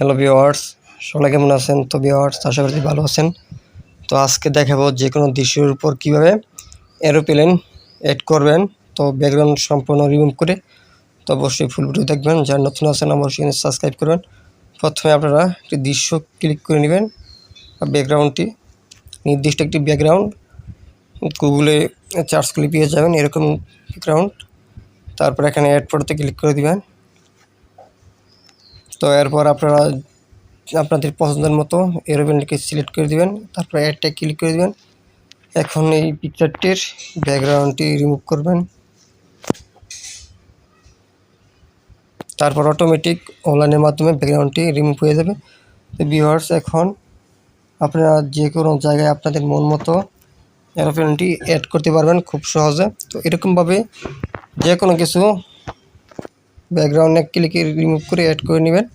Hello viewers, সবাই কেমন আছেন? তো ভিউয়ার্স, আশা করছি ভালো আছেন। তো আজকে দেখাবো যে কোনো দৃশ্যের উপর কীভাবে এরোপ্লেন অ্যাড করবেন। তো ব্যাকগ্রাউন্ড সম্পূর্ণ রিমুভ করে। তো অবশ্যই ফুল ভিডিও দেখবেন। যারা নতুন আছেন অবশ্যই সাবস্ক্রাইব করবেন। প্রথমে আপনারা একটি দৃশ্য ক্লিক করে নেবেন, ব্যাকগ্রাউন্ডটি নির্দিষ্ট একটি ব্যাকগ্রাউন্ড গুগলে সার্চ করলে পেয়ে যাবেন এরকম ব্যাকগ্রাউন্ড। তারপর এখানে অ্যাড ফটোতে ক্লিক করে দিবেন। তো এরপর আপনারা আপনাদের পছন্দের মতো এরোপ্লেনটিকে সিলেক্ট করে দিবেন, তারপরে অ্যাডটা ক্লিক করে দিবেন। এখন এই পিকচারটির ব্যাকগ্রাউন্ডটি রিমুভ করবেন। তারপর অটোমেটিক অনলাইনের মাধ্যমে ব্যাকগ্রাউন্ডটি রিমুভ হয়ে যাবে। তো ভিউয়ার্স, এখন আপনারা যে কোনো জায়গায় আপনাদের মন মতো এরোপ্লেনটি অ্যাড করতে পারবেন খুব সহজে। তো এরকমভাবে যে কোনো কিছু ব্যাকগ্রাউন্ডে ক্লিকে রিমুভ করে অ্যাড করে নেবেন।